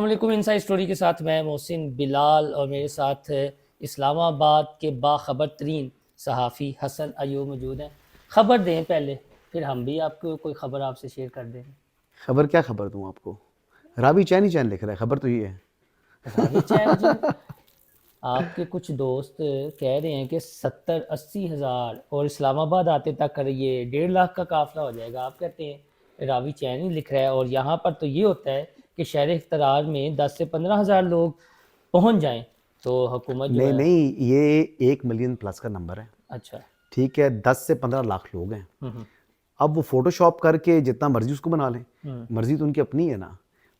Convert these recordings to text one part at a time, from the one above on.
अस्सलामुअलैकुम। Inside story के साथ मैं मोहसिन बिलाल और मेरे साथ इस्लामाबाद के बाखबर तरीन सहाफ़ी हसन अयूब मौजूद हैं। खबर दें पहले, फिर हम भी आपको कोई खबर आपसे शेयर कर देंगे। खबर क्या खबर दूं आपको? रावी चैन ही चैन लिख रहा है, खबर तो ये है। रावी चैन जी, आपके कुछ दोस्त कह रहे हैं कि 70-80 हज़ार और इस्लामाबाद आते तक ये 1.5 लाख का काफिला हो जाएगा। आप कहते हैं रावी चैन ही लिख रहा है, और यहाँ पर तो ये होता है कि शहर इख्तरार में 10 से 15 हज़ार लोग पहुँच जाएं तो हुकूमत जो नहीं है। नहीं, ये 1 मिलियन प्लस का नंबर है। अच्छा। ठीक है, 10 से 15 लाख लोग हैं। हम्म। अब वो फोटोशॉप करके जितना मर्जी उसको बना लें, हम्म। मर्जी तो उनकी अपनी है ना।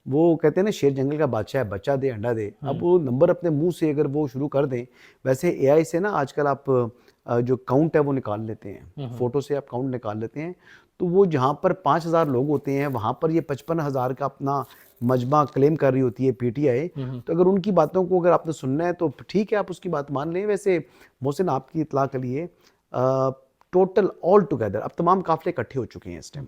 वो कहते हैं ना, शेर जंगल का बादशाह है, बच्चा दे अंडा दे। अब हम्म। वो नंबर अपने मुंह से अगर वो शुरू कर दें, वैसे एआई से ना आजकल आप जो काउंट है वो निकाल लेते हैं, हम्म। फोटो से आप काउंट निकाल लेते हैं। तो वो जहाँ पर 5,000 लोग होते हैं, वहाँ पर ये 55,000 का अपना मजमा क्लेम कर रही होती है पीटीआई। हम्म। तो अगर उनकी बातों को अगर आपने सुनना है तो ठीक है, आप उसकी बात मान लें। वैसे मोहसिन, आपकी इतला के लिए टोटल ऑल टुगेदर अब तमाम काफिले इकट्ठे हो चुके हैं इस टाइम।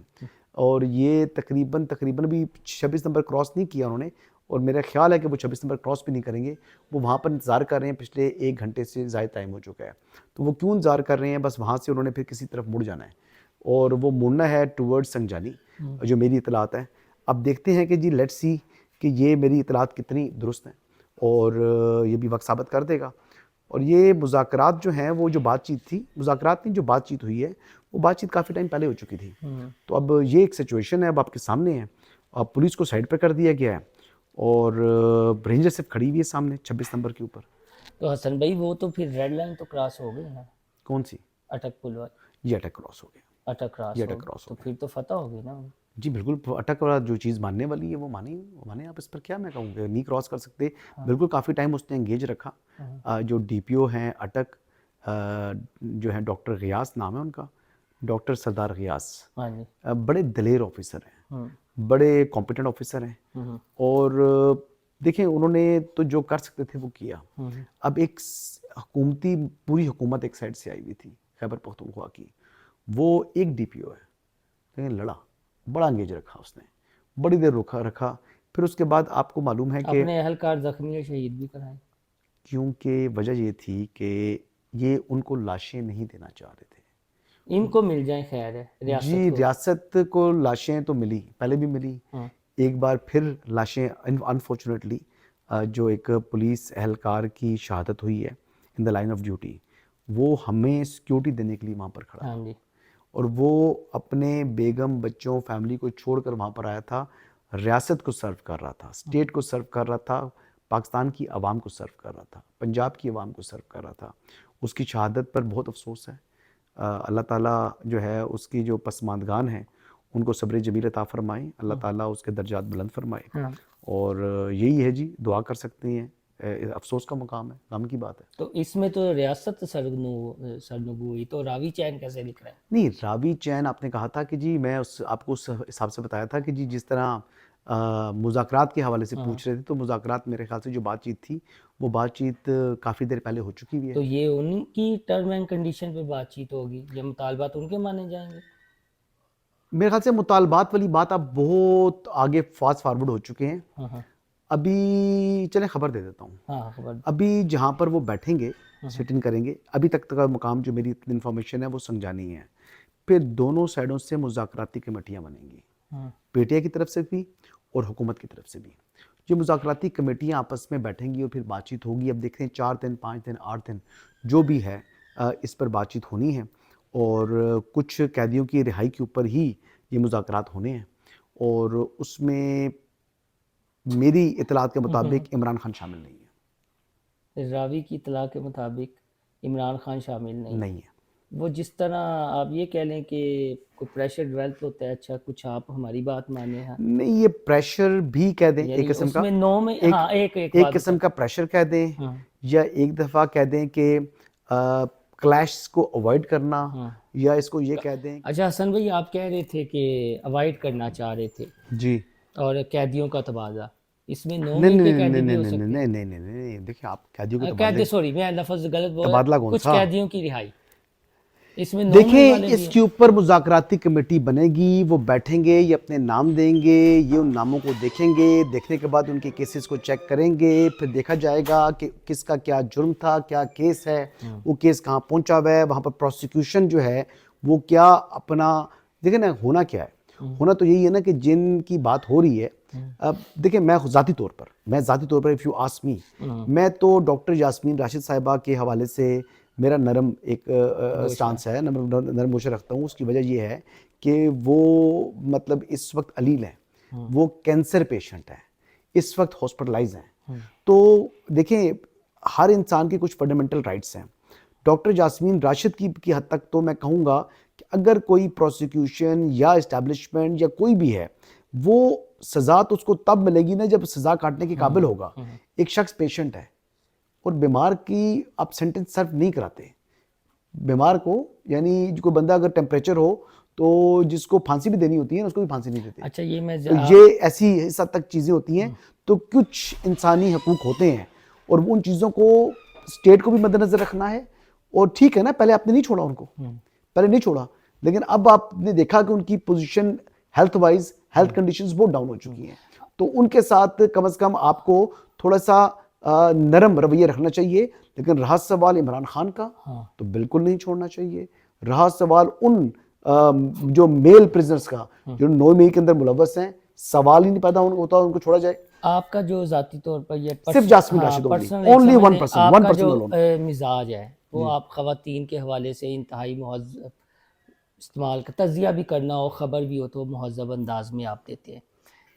और ये तकरीबन तकरीबन भी 26 नंबर क्रॉस नहीं किया उन्होंने, और मेरा ख्याल है कि वो 26 नंबर क्रॉस भी नहीं करेंगे। वो वहाँ पर इंतज़ार कर रहे हैं, पिछले 1 घंटे से ज़्यादा टाइम हो चुका है। तो वो क्यों इंतज़ार कर रहे हैं? बस वहाँ से उन्होंने फिर किसी तरफ मुड़ जाना है, और वो मुड़ना है टूवर्ड्स संजानी, जो मेरी इतलात है। अब देखते हैं कि जी, लेट्स सी कि ये मेरी इतलात कितनी दुरुस्त हैं, और ये भी वक्त साबित कर देगा। और ये मुज़ाकरात जो हैं, वो जो बातचीत थी, मुज़ाकरात नहीं, जो बातचीत हुई है, वो बातचीत काफ़ी टाइम पहले हो चुकी थी। हम्म। तो अब ये एक सिचुएशन है, अब आपके सामने है। अब पुलिस को साइड पर कर दिया गया है, और रेंजर सिर्फ खड़ी हुई है सामने 26 नंबर के ऊपर। तो हसन भाई, वो तो फिर रेड लाइन तो क्रॉस हो गई ना। कौन सी? अटक पुल वाली। ये अटक क्रॉस हो गया। अटक क्रॉस ये हो अटक गई क्रॉस हो तो गया। फिर तो फतह हो गई ना। जी बिल्कुल, अटक वाला जो चीज़ मानने वाली है वो मानी, वो माने। आप इस पर क्या मैं कहूँगा, नहीं क्रॉस कर सकते। हाँ। बिल्कुल, काफ़ी टाइम उसने एंगेज रखा। हाँ। जो डीपीओ हैं अटक, जो है डॉक्टर गियास नाम है उनका, डॉक्टर सरदार गियास। हाँ जी। बड़े दलेर ऑफिसर हैं, हम्म। बड़े कॉम्पिटेंट ऑफिसर हैं। हम्म। और देखें, उन्होंने तो जो कर सकते थे वो किया। हम्म। अब एक हुकूमती पूरी हुकूमत एक साइड से आई हुई थी, खैबर पख्तूनख्वा की। वो एक डीपीओ है, लेकिन लड़ा, बड़ा एंगेज रखा उसने, बड़ी देर रुका रखा। फिर उसके बाद आपको मालूम है कि अपने अहलकार जख्मी और शहीद भी कराए। क्योंकि वजह ये थी कि ये उनको लाशें नहीं देना चाह रहे थे। इनको मिल जाए, खैर है रियासत जी, को। रियासत को लाशें तो मिली, पहले भी मिली। हाँ। एक बार फिर लाशें, अनफॉर्चुनेटली, जो एक पुलिस एहलकार की शहादत हुई है in the line of duty, वो हमें सिक्योरिटी देने के लिए वहाँ पर खड़ा हाँ था। जी। और वो अपने बेगम, बच्चों, फैमिली को छोड़कर वहाँ पर आया था। रियासत को सर्व कर रहा था, स्टेट को सर्व कर रहा था, पाकिस्तान की आवाम को सर्व कर रहा था, पंजाब की आवाम को सर्व कर रहा था। उसकी शहादत पर बहुत अफसोस है। अल्लाह ताला जो है उसकी जो पसमानदगान है, उनको सब्र जमील अता फरमाए, अल्लाह ताला उसके दर्जात बुलंद फरमाए। हाँ। और यही है जी, दुआ कर सकते हैं। अफसोस का मुकाम है, गम की बात है। तो इसमें तो रियासत सरनगू हुई, तो रावी चैन कैसे लिख रहा है? नहीं, रावी चैन आपने कहा था कि जी, मैं उस आपको उस हिसाब से बताया था कि जी, जिस तरह मुज़ाकरात के हवाले से हाँ। पूछ रहे थे, तो मुज़ाकरात मेरे ख़्याल से जो बातचीत थी, वो बातचीत काफ़ी देर पहले हो चुकी हुई है। तो ये उनकी टर्म एंड कंडीशन पे बातचीत होगी, ये मुतालबात उनके माने जाएंगे? मेरे ख़्याल से मुतालबात वाली बात आप बहुत आगे फास्ट फारवर्ड हो चुके हैं। हाँ। हाँ। अभी चलें, खबर दे देता हूँ। हाँ, खबर। अभी जहाँ पर वो बैठेंगे, हाँ। सिट इन करेंगे, अभी तक का मुकाम जो मेरी इन्फॉर्मेशन है वो संजानी है। फिर दोनों साइडों से मुज़ाकराती कमेटियाँ बनेंगी, हाँ। पीटीआई की तरफ से भी और हुकूमत की तरफ से भी। ये मुज़ाकराती कमेटियाँ आपस में बैठेंगी और फिर बातचीत होगी। अब देखते हैं 4 दिन, 5 दिन, 8 दिन जो भी है, इस पर बातचीत होनी है। और कुछ कैदियों की रिहाई के ऊपर ही ये मुज़ाकरात होने हैं। और उसमें मेरी इतलात के मुताबिक इमरान खान शामिल नहीं रावी की इतला के मुताबिक इमरान खान शामिल है, नहीं है। नहीं है। वो जिस तरह आप ये कह लें कि कोई प्रेशर डेवलप होता है, अच्छा कुछ आप हमारी बात माने। हाँ। नहीं, ये प्रेशर भी कह दें एक यानी किस्म का, उसमें नो में, एक हाँ, एक एक एक बात किस्म बता। का प्रेशर कह दें, हाँ। या एक दफ़ा कह दें कि क्लैश को अवॉइड करना, हाँ। या इसको ये कह दें। अच्छा हसन भाई, आप कह रहे थे कि अवॉइड करना चाह रहे थे, जी, और कैदियों का तबादला, इसमें 9 नहीं मई नहीं के नहीं कैदी नहीं भी नहीं हो नहीं सकते नहीं हैं। नहीं नहीं नहीं, देखिए, आप कैदियों के कैदी, तबादले, सॉरी मैं लफ्ज़ गलत बोला, तबादला कौन कुछ सा? कैदियों की रिहाई। इसमें 9 मई देखिए वाले भी हैं। इसके ऊपर मुज़ाकराती कमेटी बनेगी, वो बैठेंगे, ये अपने नाम देंगे, ये उन नामों को देखेंगे, देखने के बाद उनके केसेस को चेक करेंगे, फिर देखा जाएगा कि किसका क्या जुर्म था, क्या केस है, वो केस कहाँ पहुंचा हुआ है, वहाँ पर प्रोसिक्यूशन जो है वो क्या अपना, देखिए ना होना क्या है, होना तो यही है ना कि जिनकी बात हो रही है, अब देखिए मैं ज़ाती तौर पर इफ़ यू आस्क मी, मैं तो डॉक्टर यास्मीन राशिद साहिबा के हवाले से मेरा नरम एक स्टांस है, नरम गोशा रखता हूँ। उसकी वजह ये है कि वो मतलब इस वक्त अलील है, वो कैंसर पेशेंट है, इस वक्त हॉस्पिटलाइज हैं। तो देखें हर इंसान के कुछ फंडामेंटल राइट्स हैं। डॉक्टर यास्मीन राशिद की हद तक तो मैं कहूँगा कि अगर कोई प्रोसिक्यूशन या इस्टेब्लिशमेंट या कोई भी है, वो सज़ा तो उसको तब मिलेगी ना जब सज़ा काटने के काबिल होगा। एक शख्स पेशेंट है और बीमार की आप सेंटेंस सर्व नहीं कराते बीमार को, यानी जो कोई बंदा अगर टेम्परेचर हो तो जिसको फांसी भी देनी होती है ना उसको भी फांसी नहीं देते। अच्छा ये मैं तो ये ऐसी इस हद तक चीज़ें होती हैं। तो कुछ इंसानी हकूक़ होते हैं और उन चीज़ों को स्टेट को भी मद्देनज़र रखना है। और ठीक है ना, पहले आपने नहीं छोड़ा उनको, पहले नहीं छोड़ा, लेकिन अब आपने देखा कि उनकी position health wise, health conditions बहुत डाउन हो चुकी हैं, तो उनके साथ कम से कम आपको थोड़ा सा नरम रवैया रखना चाहिए। लेकिन रहा सवाल इमरान खान का, तो बिल्कुल नहीं छोड़ना चाहिए। रहा सवाल उन जो मेल प्रिजनर्स का जो 9 मई के अंदर मुलव्वस हैं, सवाल ही नहीं पैदा होता उनको छोड़ा जाए। आपका जो जाती तौर पर ये सिर्फ जास्मिन राशिद ओनली 1%, आपका 1% जो alone। मिजाज है वो आप खवातीन के हवाले से इंतहाई मुहज़्ज़ब इस्तेमाल का तज़िया भी करना हो, ख़बर भी हो तो मुहज़्ज़ब अंदाज में आप देते हैं।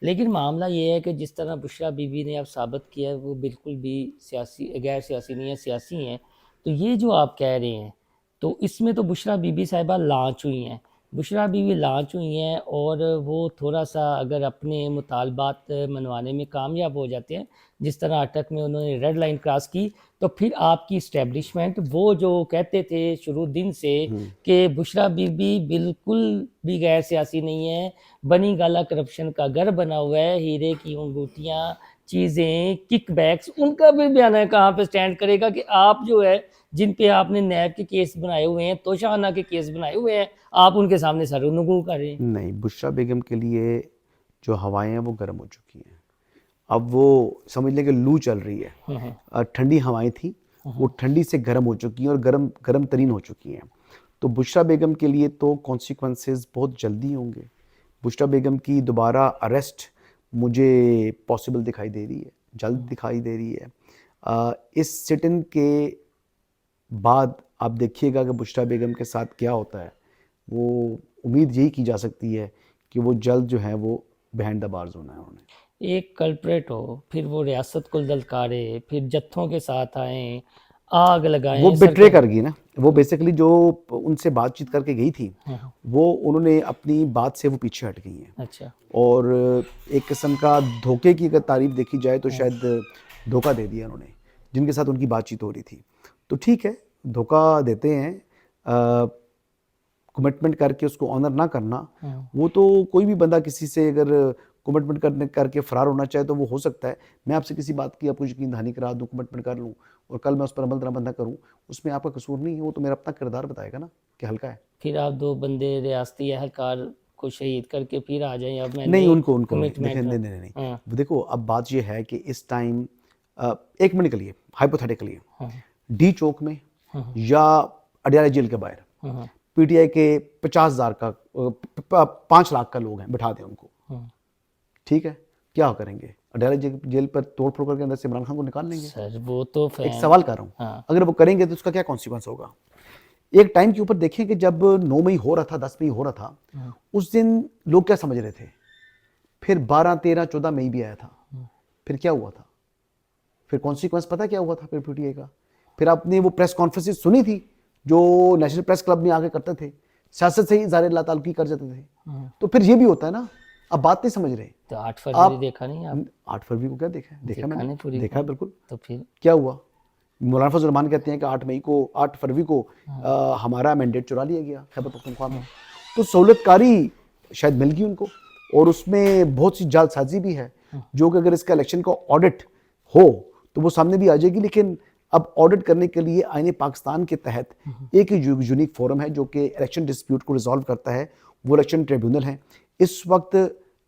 लेकिन मामला ये है कि जिस तरह बुशरा बीबी ने अब साबित किया है वो बिल्कुल भी सियासी गैर सियासी नहीं है, सियासी हैं। तो ये जो आप कह रहे हैं तो इसमें तो बुशरा बीबी साहिबा लांच हुई हैं, बुशरा बीवी लांच हुई हैं और वो थोड़ा सा अगर अपने मुतालबात मनवाने में कामयाब हो जाते हैं, जिस तरह अटक में उन्होंने रेड लाइन क्रॉस की, तो फिर आपकी इस्टेब्लिशमेंट वो जो कहते थे शुरू दिन से कि बुशरा बीबी बिल्कुल भी गैर सियासी नहीं है, बनी गाला करप्शन का घर बना हुआ है, हीरे की अंगूठियाँ, चीज़ें, किकबैक्स, उनका भी बयान है कहाँ पे स्टैंड करेगा कि आप जो है जिन पे आपने नैब के केस बनाए हुए हैं, तोशाखाना के केस बनाए हुए हैं, आप उनके सामने सर-ओ-नगू कर रहे हैं। नहीं, बुशरा बेगम के लिए जो हवाएं हैं वो गर्म हो चुकी हैं। अब वो समझ लें कि लू चल रही है। ठंडी हवाएं थी, वो ठंडी से गर्म हो चुकी हैं और गर्म गर्म तरीन हो चुकी हैं। तो बुशरा बेगम के लिए तो कॉन्सिक्वेंसेस बहुत जल्दी होंगे। बुशरा बेगम की दोबारा अरेस्ट मुझे पॉसिबल दिखाई दे रही है, जल्द दिखाई दे रही है। इस सिट इन के बाद आप देखिएगा कि बुशरा बेगम के साथ क्या होता है। वो उम्मीद यही की जा सकती है कि वो जल्द जो है वो बिहाइंड द बार्स होना है उन्हें। एक कल्प्रेट हो, फिर वो रियासत को ललकारे, फिर जत्थों के साथ आए, आग लगाएं, वो बिट्रे कर गई ना, वो बेसिकली जो उनसे बातचीत करके गई थी, वो उन्होंने अपनी बात से वो पीछे हट गई हैं। अच्छा। और एक किस्म का धोखे की अगर तारीफ देखी जाए तो शायद धोखा दे दिया उन्होंने जिनके साथ उनकी बातचीत हो रही थी। तो ठीक है, धोखा देते हैं, कमिटमेंट करके उसको ऑनर ना करना, वो तो कोई भी बंदा किसी से अगर कमिटमेंट करके फ़रार होना चाहे तो वो हो सकता है। मैं आपसे किसी बात की आपको यकीन दहानी करा दूँ, कमिटमेंट कर लूँ और कल मैं उस पर अमल दरामद ना करूँ, उसमें आपका कसूर नहीं है, वो तो मेरा अपना किरदार बताएगा ना कि हल्का है। फिर आप 2 बंदे रियासती एहलकार को शहीद करके फिर आ जाएं, अब नहीं, मैंने उनको नहीं, कमिटमेंट देखें, नहीं। देखो अब बात ये है कि इस टाइम 1 मिनट के लिए हाइपोथेटिकली डी चौक में या अडियाला जेल के बाहर पीटीआई के 50,000 का 5 लाख का लोग हैं, बिठा दें उनको, ठीक है, क्या करेंगे? अडियाला जेल पर तोड़ फोड़ करके अंदर से इमरान खान को निकाल लेंगे? सर वो तो एक सवाल कर रहा हूँ, अगर वो करेंगे तो उसका क्या कॉन्सिक्वेंस होगा? एक टाइम के ऊपर देखें कि जब 9 मई हो रहा था, 10 मई हो रहा था, उस दिन लोग क्या समझ रहे थे? फिर 12, 13, 14 मई भी आया था, फिर क्या हुआ था? फिर कॉन्सिक्वेंस पता क्या हुआ था फिर पीटीआई का? फिर आपने वो प्रेस कॉन्फ्रेंसेस सुनी थी जो नेशनल प्रेस क्लब में आके करते थे, सियासत से ही इज़हार लाताल्लुकी कर जाते थे। तो फिर ये भी होता है ना, अब बात नहीं समझ रहे। तो 8 फरवरी देखा नहीं आप? 8 फरवरी को क्या देखा है? देखा मैंने, पूरी देखा है बिल्कुल। तो फिर क्या हुआ? मौलाना फजल रहमान कहते हैं कि 8 फरवरी को हमारा मैंडेट चुरा लिया गया खैबर पख्तूनख्वा में। तो सहूलतकारी शायद मिल गई उनको और उसमें बहुत सी जालसाजी भी है जो कि अगर इसका इलेक्शन का ऑडिट हो तो वो सामने भी आ जाएगी। लेकिन अब ऑडिट करने के लिए आईने पाकिस्तान के तहत एक ही यूनिक फोरम है जो कि इलेक्शन डिस्प्यूट को रिजॉल्व करता है, वो इलेक्शन ट्रिब्यूनल है। इस वक्त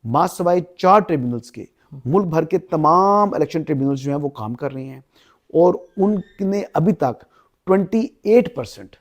मासवाई 4 ट्रिब्यूनल्स के मुल्क भर के तमाम इलेक्शन ट्रिब्यूनल्स जो हैं वो काम कर रहे हैं और उनने अभी तक 28%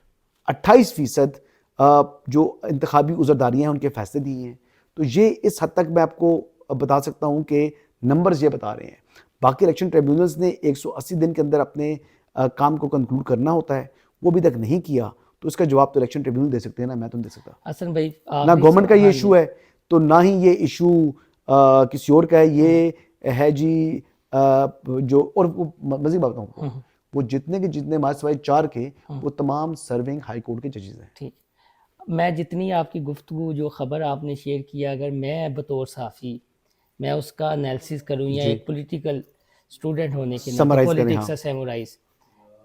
28% जो इंतखाबी उज़रदारियाँ हैं उनके फैसले दिए हैं। तो ये इस हद तक मैं आपको बता सकता हूँ कि नंबर्स ये बता रहे हैं। बाकी इलेक्शन ट्रिब्यूनल्स ने 180 दिन के अंदर अपने काम को कंक्लूड करना होता है, वो अभी तक नहीं किया, तो इसका जवाब तो इलेक्शन ट्रिब्यूनल दे सकते हैं ना, मैं तो नहीं दे सकता। हसन भाई ना गवर्नमेंट का ये इशू है, तो ना ही ये इशू किसी और का है, ये है जी जो, और मज़ीद बात बताऊँ, वो जितने के जितने मासवाई 4 के वो तमाम सर्विंग हाई कोर्ट के जजेस हैं। ठीक, मैं जितनी आपकी गुफ्तगू जो ख़बर आपने शेयर किया, अगर मैं बतौर साफ़ी मैं उसका एनालिसिस करूँ या एक पॉलिटिकल स्टूडेंट होने के नाते, समराइज करें, पॉलिटिक्स हाँ। से सैमुराइज,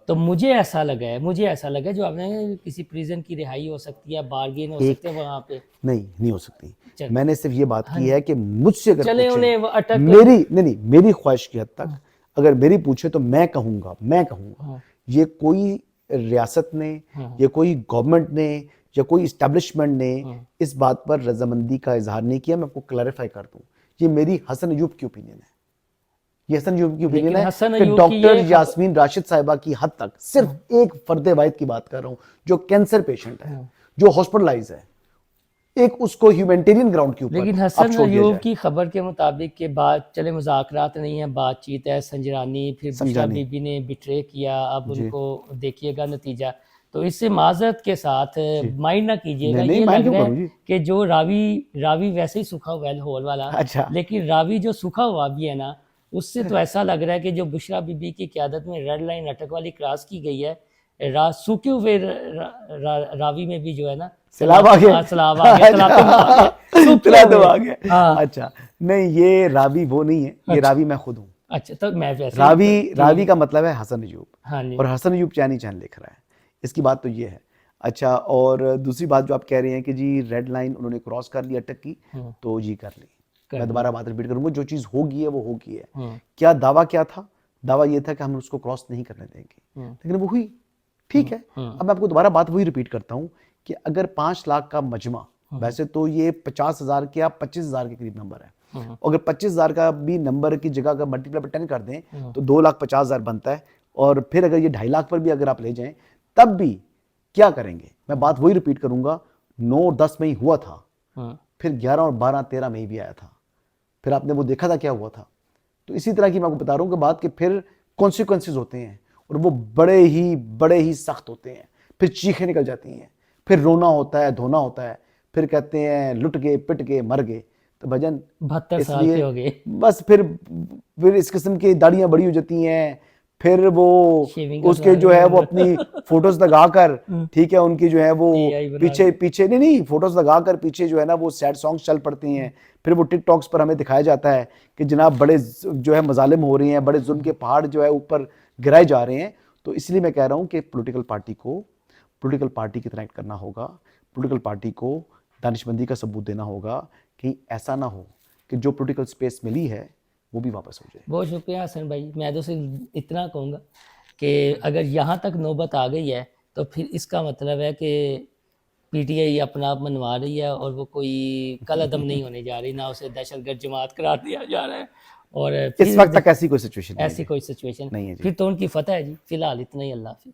तो मुझे ऐसा लगा जो आपने किसी प्रिजन की रिहाई हो सकती है, बार्गेन हो सकते हैं वहाँ पे। नहीं हो सकती। चल, मैंने सिर्फ ये बात की है कि मुझसे अगर चले पूछे, उन्हें वो अटक मेरी ख्वाहिश की हद तक अगर मेरी पूछे तो मैं कहूँगा हाँ, ये कोई रियासत ने या कोई गवर्नमेंट ने या कोई इस्टेब्लिशमेंट ने इस बात पर रजामंदी का इजहार नहीं किया। मैं आपको क्लैरिफाई कर दूं, ये मेरी हसन अयूब की ओपिनियन है। ये हसन अयूब की ओपिनियन है हसन कि अयूब की डॉक्टर ये यास्मीन राशिद साहिबा की हद तक सिर्फ एक फर्द वाहिद की बात कर रहा हूं जो कैंसर पेशेंट है, जो हॉस्पिटलाइज है, एक उसको ह्यूमैनिटेरियन ग्राउंड के ऊपर लेकिन अब हसन छोड़ दिया अयूब जाए। की खबर के मुताबिक के बाद चले मुज़ाकरात नहीं है, बातचीत है, संजरानी फिर बुशरा संजरानी। बीबी ने बिट्रे किया, अब जी। उनको देखिएगा नतीजा। तो इससे माजरत के साथ माइंड ना कीजिएगा, नहीं ये माइंड लग क्यों रहा करूं है जी। कि जो रावी वैसे ही सूखा हुआ है लाहौर वाला, अच्छा, लेकिन रावी जो सूखा हुआ भी है ना, उससे तो ऐसा लग रहा है कि जो बुशरा बीबी की क़यादत में रेड लाइन अटक वाली क्रॉस की गई है, सूखे हुए रावी में भी जो है ना सैलाब आ गया। सैलाब आ गया, तलातुम आ गया, सूखे तलातुम हुए। आ गया। हाँ, अच्छा, नहीं ये रावी वो नहीं है, ये रावी मैं खुद हूँ। अच्छा, तो मैं वैसे रावी का मतलब है हसन अयूब, हाँ जी, और हसन अयूब चैन ही चैन लिख रहा है, इसकी बात तो ये है। अच्छा, और दूसरी बात जो आप कह रहे हैं कि जी रेड लाइन उन्होंने क्रॉस कर ली, अटक की, तो जी कर ली। मैं दोबारा बात रिपीट करूंगा, जो चीज़ होगी है वो होगी है। क्या दावा क्या था? दावा ये था कि हम उसको क्रॉस नहीं करने देंगे, लेकिन वो हुई, ठीक है। अब मैं आपको दोबारा बात वही रिपीट करता हूँ कि अगर 5 लाख का मजमा, वैसे तो ये 50,000 के या 25,000 के करीब नंबर है, अगर 25,000 का भी नंबर की जगह अगर मल्टीप्लाई 10 कर दें तो 2,50,000 बनता है, और फिर अगर ये 2.5 लाख पर भी अगर आप ले जाएं तब भी क्या करेंगे? मैं बात वही रिपीट करूंगा, 9-10 में ही हुआ था, फिर 11 और 12 13 में ही भी आया था, फिर आपने वो देखा था क्या हुआ था। तो इसी तरह की मैं आपको बता रहा हूँ कि बात के फिर कॉन्सिक्वेंसेज होते हैं और वो बड़े ही सख्त होते हैं, फिर चीखें निकल जाती हैं, फिर रोना होता है, धोना होता है, फिर कहते हैं लुट गए, पिट गए, मर गए। तो भजन 72 साल के हो गए, बस फिर इस किस्म की दाढ़ियां बड़ी हो जाती हैं, फिर वो उसके जो है वो अपनी फोटोज लगाकर, ठीक है, उनकी जो है वो पीछे नहीं फोटोज लगाकर पीछे जो है ना वो सैड सॉन्ग्स चल पड़ते हैं। फिर वो टिकटॉक्स पर हमें दिखाया जाता है कि जनाब बड़े जो है मजालिम हो रहे हैं, बड़े जुल्म के पहाड़ जो है ऊपर गिराए जा रहे हैं। तो इसलिए मैं कह रहा हूँ कि पॉलिटिकल पार्टी की तरह एक्ट करना होगा, पॉलिटिकल पार्टी को दानिशमंदी का सबूत देना होगा कि ऐसा ना हो कि जो पॉलिटिकल स्पेस मिली है वो भी वापस हो जाए। बहुत शुक्रिया हसन भाई। मैं तो सिर्फ इतना कहूँगा कि अगर यहाँ तक नौबत आ गई है तो फिर इसका मतलब है कि पीटीआई अपना आप मनवा रही है और वो कोई कल अदम नहीं होने जा रही, ना उसे दहशतगर्द जमात करार दिया जा रहा है। और इस वक्त तक ऐसी कोई सिचुएशन नहीं है, नहीं है जी। फिर तो उनकी फतह है जी। फिलहाल इतना ही, अल्लाह हाफिज़।